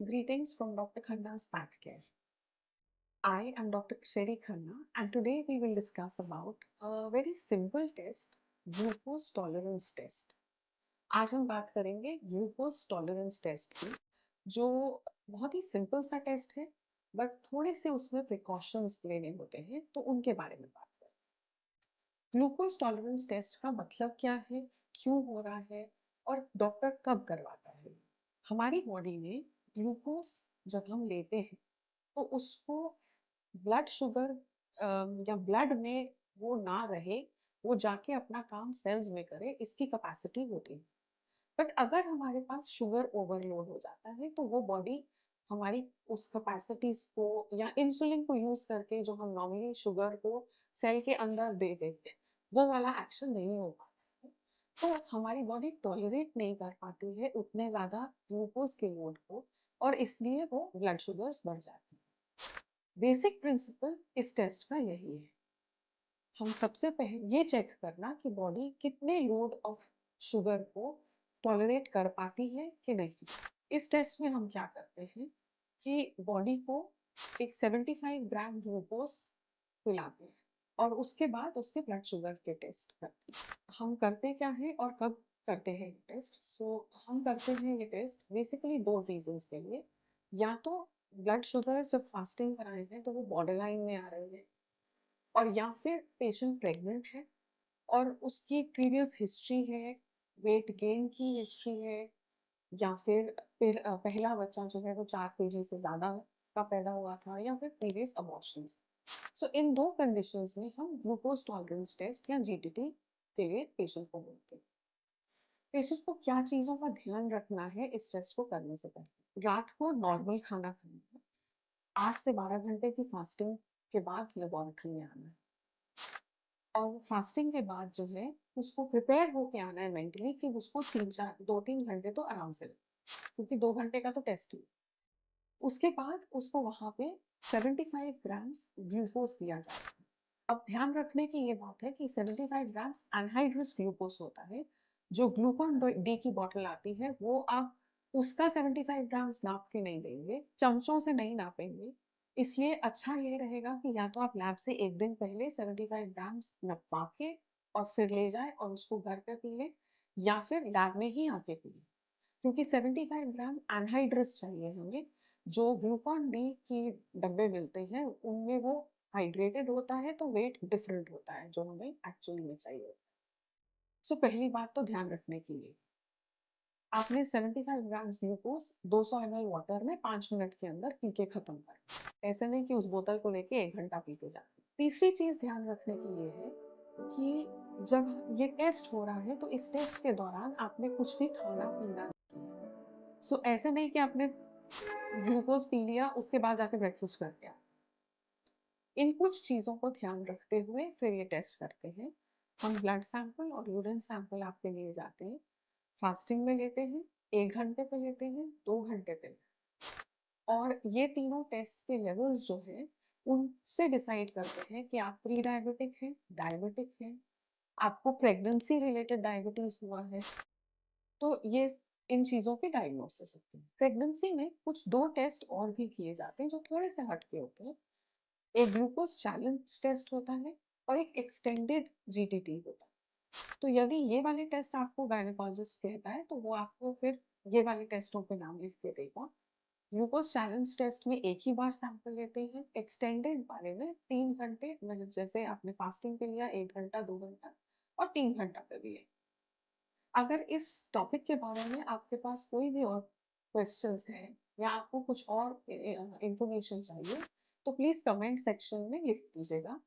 Greetings from Dr. Khanna's Path Care. I am Dr. Sherry Khanna, and today we will discuss about a very simple test, glucose tolerance test. आज हम बात करेंगे glucose tolerance test की, जो बहुत ही simple सा test है, but थोड़े से उसमें प्रिकॉशंस लेने होते हैं, तो उनके बारे में बात करें। ग्लूकोज टॉलरेंस टेस्ट का मतलब क्या है, क्यों हो रहा है और डॉक्टर कब करवाता है? हमारी बॉडी में ग्लूकोज जब हम लेते हैं तो उसको ब्लड शुगर या ब्लड में वो ना रहे, वो जाके अपना काम सेल्स में करे, इसकी कैपेसिटी होती है। बट अगर हमारे पास शुगर ओवरलोड हो जाता है तो वो बॉडी हमारी उस कैपेसिटीज को या इंसुलिन को यूज करके जो हम नॉर्मली शुगर को सेल के अंदर दे देते हैं, वो वाला एक्शन नहीं हो पाता है। तो हमारी बॉडी टॉलरेट नहीं कर पाती है उतने ज्यादा ग्लूकोज के लोड को, और इसलिए वो ब्लड शुगर्स बढ़ जाती है। बेसिक प्रिंसिपल इस टेस्ट का यही है। हम सबसे पहले ये चेक करना कि बॉडी कितने लोड ऑफ शुगर को टॉलरेट कर पाती है कि नहीं। इस टेस्ट में हम क्या करते हैं कि बॉडी को एक 75 ग्राम ग्लूकोज पिलाते हैं और उसके बाद उसके ब्लड शुगर के टेस्ट करते हैं। हम करते क्या है और कब करते हैं ये टेस्ट? हम करते हैं ये टेस्ट बेसिकली दो रीजंस के लिए। या तो ब्लड शुगर जब फास्टिंग कराए हैं तो वो बॉर्डर लाइन में आ रहे हैं, और या फिर पेशेंट प्रेग्नेंट है और उसकी प्रीवियस हिस्ट्री है, वेट गेन की हिस्ट्री है, या फिर पहला बच्चा जो है वो 4 kg से ज़्यादा का पैदा हुआ था, या फिर प्रीवियस अबॉर्शंस। सो इन दो कंडीशंस में हम ग्लूकोज टॉलरेंस टेस्ट या जीटीटी के लिए पेशेंट को बोलते हैं। पेशेंट को क्या चीज़ों का ध्यान रखना है इस टेस्ट को करने से पहले? रात को नॉर्मल खाना खाना है, 8 से 12 घंटे की फास्टिंग के बाद लेबोरेटरी में आना है, और फास्टिंग के बाद जो है उसको प्रिपेयर होके आना है मेंटली कि उसको 2-3 घंटे तो आराम से लगे, क्योंकि 2 घंटे का तो टेस्ट ही। उसके बाद उसको वहाँ पे 75 ग्राम्स ग्लूकोज दिया जाएगा। अब ध्यान रखने की ये बात है कि 75 ग्राम्स अनहाइड्रस ग्लूकोज होता है। जो ग्लूकोन डी की बॉटल आती है वो आप उसका 75 ग्राम्स नाप के नहीं देंगे, चमचों से नहीं नापेंगे। इसलिए अच्छा ये रहेगा कि या तो आप लैब से एक दिन पहले 75 ग्राम्स नपवा के और फिर ले जाए और उसको घर पे पी ले, या फिर लैब में ही आके पी ले, क्योंकि 75 ग्राम एनहाइड्रस चाहिए हमें। जो ग्लूकॉन डी की डब्बे मिलते हैं उनमें वो हाइड्रेटेड होता है, तो वेट डिफरेंट होता है जो हमें एक्चुअली में चाहिए। सो पहली बात तो ध्यान रखने के लिए, आपने 75 ग्राम ग्लूकोज 200 ml वाटर में 5 मिनट के अंदर पी के खत्म कर। ऐसे नहीं कि उस बोतल को लेके 1 घंटा पीते जाए। तीसरी चीज ध्यान रखने की ये है कि जब ये टेस्ट हो रहा है तो इस टेस्ट के दौरान आपने कुछ भी खाना पीना। ऐसे नहीं कि आपने ग्लूकोज पी लिया उसके बाद जाके ब्रेकफास्ट कर दिया। इन कुछ चीज़ों को ध्यान रखते हुए फिर ये टेस्ट करते हैं। हम ब्लड सैंपल और यूरिन सैंपल आपके लिए जाते हैं। फास्टिंग में लेते हैं, 1 घंटे पे लेते हैं, 2 घंटे पे लेते हैं। और ये तीनों टेस्ट के लेवल्स जो है उनसे डिसाइड करते हैं कि आप प्री डायबिटिक हैं, डायबिटिक हैं, आपको प्रेगनेंसी रिलेटेड डायबिटीज हुआ है। तो ये इन चीज़ों की डायग्नोसिस होती है। प्रेगनेंसी में कुछ 2 टेस्ट और भी किए जाते हैं जो थोड़े से हटके होते हैं। एक ग्लूकोज चैलेंज टेस्ट होता है और एक एक्सटेंडेड जीटीटी होता है। तो यदि ये वाले टेस्ट आपको गायनेकोलॉजिस्ट कहता है तो वो आपको फिर ये वाले टेस्टों पे नाम लिख के देगा। ग्लूकोज चैलेंज टेस्ट में एक ही बार सैंपल लेते हैं, एक्सटेंडेड वाले में 3 घंटे, मतलब जैसे आपने फास्टिंग पे लिया 1 घंटा, 2 घंटा और 3 घंटा पे भी है। अगर इस टॉपिक के बारे में आपके पास कोई भी और क्वेश्चंस हैं या आपको कुछ और इंफॉर्मेशन चाहिए तो प्लीज़ कमेंट सेक्शन में लिख दीजिएगा।